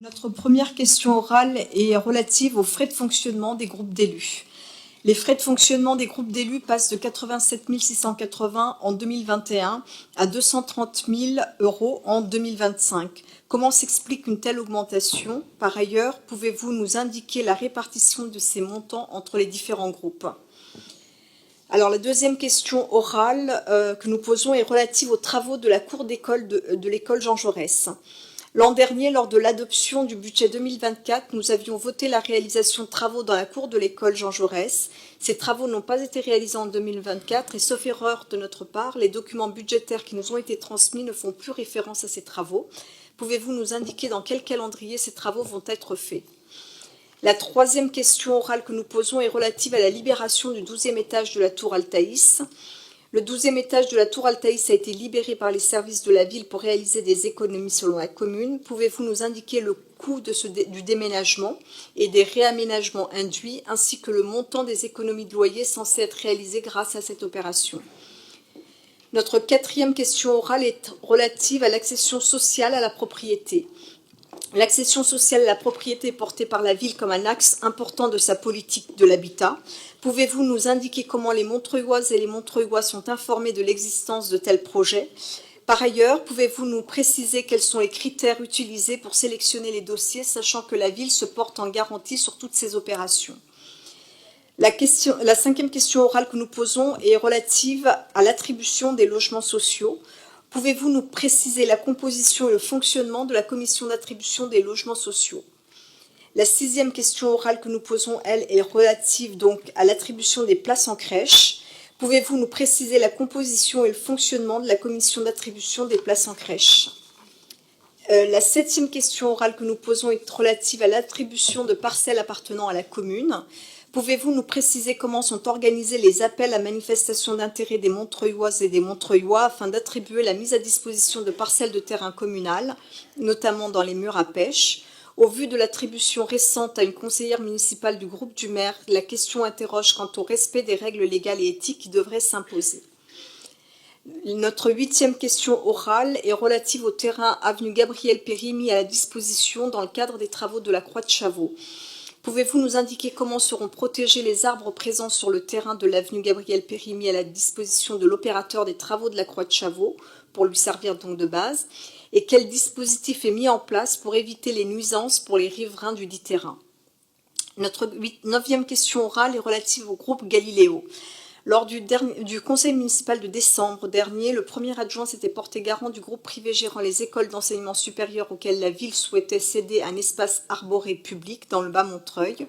Notre première question orale est relative aux frais de fonctionnement des groupes d'élus. Les frais de fonctionnement des groupes d'élus passent de 87 680 en 2021 à 230 000 € en 2025. Comment s'explique une telle augmentation? Par ailleurs, pouvez-vous nous indiquer la répartition de ces montants entre les différents groupes? Alors, la deuxième question orale que nous posons est relative aux travaux de la cour d'école de l'école Jean Jaurès. L'an dernier, lors de l'adoption du budget 2024, nous avions voté la réalisation de travaux dans la cour de l'école Jean Jaurès. Ces travaux n'ont pas été réalisés en 2024 et, sauf erreur de notre part, les documents budgétaires qui nous ont été transmis ne font plus référence à ces travaux. Pouvez-vous nous indiquer dans quel calendrier ces travaux vont être faits? La troisième question orale que nous posons est relative à la libération du 12e étage de la tour Altaïs. Le 12e étage de la tour Altaïs a été libéré par les services de la ville pour réaliser des économies selon la commune. Pouvez-vous nous indiquer le coût du déménagement et des réaménagements induits, ainsi que le montant des économies de loyer censées être réalisées grâce à cette opération? Notre quatrième question orale est relative à l'accession sociale à la propriété. L'accession sociale à la propriété est portée par la ville comme un axe important de sa politique de l'habitat. Pouvez-vous nous indiquer comment les Montreuilloises et les Montreuillois sont informés de l'existence de tels projets? Par ailleurs, pouvez-vous nous préciser quels sont les critères utilisés pour sélectionner les dossiers, sachant que la ville se porte en garantie sur toutes ces opérations? La cinquième question orale que nous posons est relative à l'attribution des logements sociaux. Pouvez-vous nous préciser la composition et le fonctionnement de la commission d'attribution des logements sociaux? La sixième question orale que nous posons, elle, est relative donc à l'attribution des places en crèche. Pouvez-vous nous préciser la composition et le fonctionnement de la commission d'attribution des places en crèche? La septième question orale que nous posons est relative à l'attribution de parcelles appartenant à la commune. Pouvez-vous nous préciser comment sont organisés les appels à manifestation d'intérêt des Montreuilloises et des Montreuillois afin d'attribuer la mise à disposition de parcelles de terrain communales, notamment dans les murs à pêche? Au vu de l'attribution récente à une conseillère municipale du groupe du maire, la question interroge quant au respect des règles légales et éthiques qui devraient s'imposer. Notre huitième question orale est relative au terrain avenue Gabriel Péri mis à la disposition dans le cadre des travaux de la Croix de Chavaux. Pouvez-vous nous indiquer comment seront protégés les arbres présents sur le terrain de l'avenue Gabriel Péri mis à la disposition de l'opérateur des travaux de la Croix de Chavaux, pour lui servir donc de base, et quel dispositif est mis en place pour éviter les nuisances pour les riverains du dit terrain? Notre neuvième question orale est relative au groupe Galiléo. Lors du conseil municipal de décembre dernier, le premier adjoint s'était porté garant du groupe privé gérant les écoles d'enseignement supérieur auxquelles la ville souhaitait céder un espace arboré public dans le Bas-Montreuil.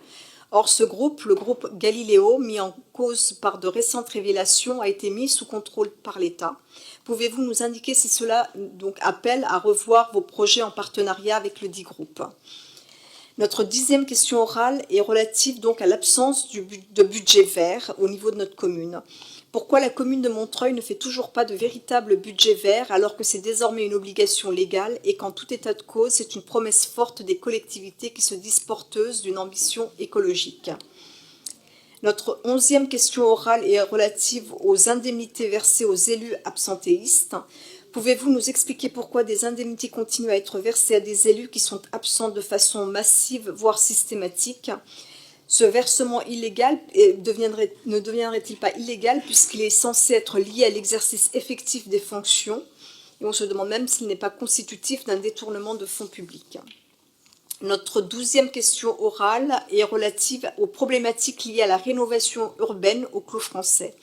Or, ce groupe, le groupe Galiléo, mis en cause par de récentes révélations, a été mis sous contrôle par l'État. Pouvez-vous nous indiquer si cela donc appelle à revoir vos projets en partenariat avec le dit groupe? Notre dixième question orale est relative donc à l'absence de budget vert au niveau de notre commune. Pourquoi la commune de Montreuil ne fait toujours pas de véritable budget vert alors que c'est désormais une obligation légale et qu'en tout état de cause, c'est une promesse forte des collectivités qui se disent porteuses d'une ambition écologique? Notre 11e question orale est relative aux indemnités versées aux élus absentéistes. Pouvez-vous nous expliquer pourquoi des indemnités continuent à être versées à des élus qui sont absents de façon massive, voire systématique? Ce versement illégal ne deviendrait-il pas illégal puisqu'il est censé être lié à l'exercice effectif des fonctions? Et on se demande même s'il n'est pas constitutif d'un détournement de fonds publics. Notre 12e question orale est relative aux problématiques liées à la rénovation urbaine au Clos français.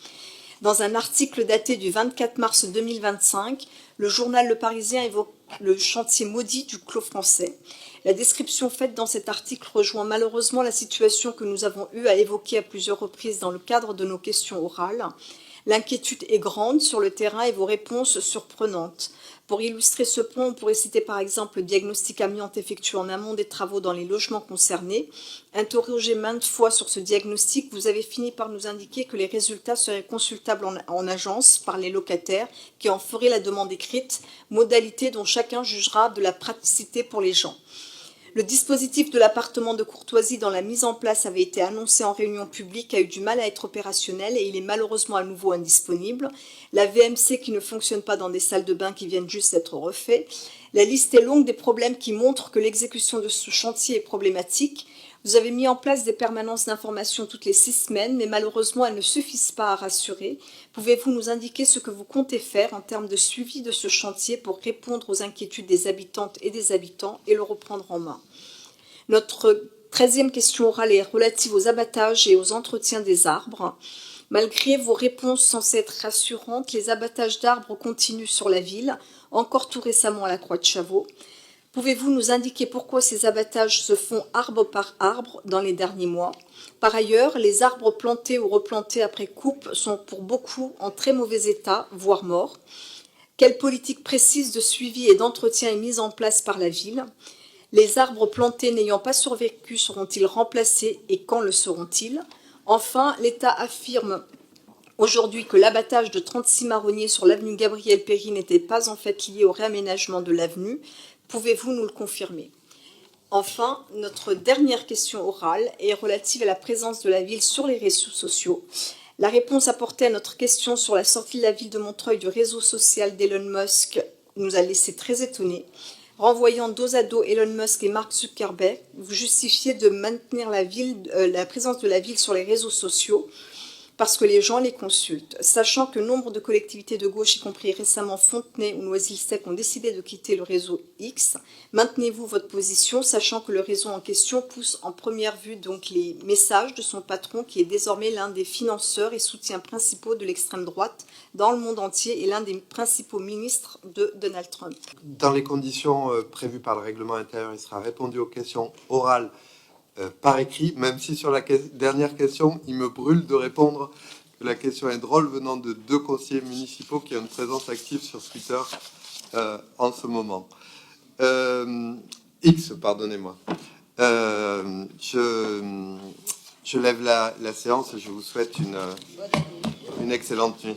Dans un article daté du 24 mars 2025, le journal Le Parisien évoque le chantier maudit du Clos français. La description faite dans cet article rejoint malheureusement la situation que nous avons eu à évoquer à plusieurs reprises dans le cadre de nos questions orales. L'inquiétude est grande sur le terrain et vos réponses surprenantes. Pour illustrer ce point, on pourrait citer par exemple le diagnostic amiante effectué en amont des travaux dans les logements concernés. Interrogé maintes fois sur ce diagnostic, vous avez fini par nous indiquer que les résultats seraient consultables en agence par les locataires qui en feraient la demande écrite, modalité dont chacun jugera de la praticité pour les gens. Le dispositif de l'appartement de courtoisie dont la mise en place avait été annoncée en réunion publique a eu du mal à être opérationnel et il est malheureusement à nouveau indisponible. La VMC qui ne fonctionne pas dans des salles de bain qui viennent juste d'être refaites. La liste est longue des problèmes qui montrent que l'exécution de ce chantier est problématique. Vous avez mis en place des permanences d'information toutes les 6 semaines, mais malheureusement elles ne suffisent pas à rassurer. Pouvez-vous nous indiquer ce que vous comptez faire en termes de suivi de ce chantier pour répondre aux inquiétudes des habitantes et des habitants et le reprendre en main? Notre 13e question orale est relative aux abattages et aux entretiens des arbres. Malgré vos réponses censées être rassurantes, les abattages d'arbres continuent sur la ville, encore tout récemment à la Croix de Chavaux. Pouvez-vous nous indiquer pourquoi ces abattages se font arbre par arbre dans les derniers mois? Par ailleurs, les arbres plantés ou replantés après coupe sont pour beaucoup en très mauvais état, voire morts. Quelle politique précise de suivi et d'entretien est mise en place par la ville? Les arbres plantés n'ayant pas survécu seront-ils remplacés et quand le seront-ils? Enfin, l'État affirme aujourd'hui que l'abattage de 36 marronniers sur l'avenue Gabriel-Péri n'était pas en fait lié au réaménagement de l'avenue. Pouvez-vous nous le confirmer? Enfin, notre dernière question orale est relative à la présence de la ville sur les réseaux sociaux. La réponse apportée à notre question sur la sortie de la ville de Montreuil du réseau social d'Elon Musk nous a laissé très étonnés. Renvoyant dos à dos Elon Musk et Mark Zuckerberg, vous justifiez de maintenir la présence de la ville sur les réseaux sociaux parce que les gens les consultent. Sachant que nombre de collectivités de gauche, y compris récemment Fontenay ou Noisy-le-Sec, ont décidé de quitter le réseau X, maintenez-vous votre position, sachant que le réseau en question pousse en première vue donc les messages de son patron, qui est désormais l'un des financeurs et soutiens principaux de l'extrême droite dans le monde entier et l'un des principaux ministres de Donald Trump. Dans les conditions prévues par le règlement intérieur, il sera répondu aux questions orales par écrit, même si sur la dernière question, il me brûle de répondre que la question est drôle venant de 2 conseillers municipaux qui ont une présence active sur Twitter en ce moment. Pardonnez-moi. Je lève la séance et je vous souhaite une excellente nuit.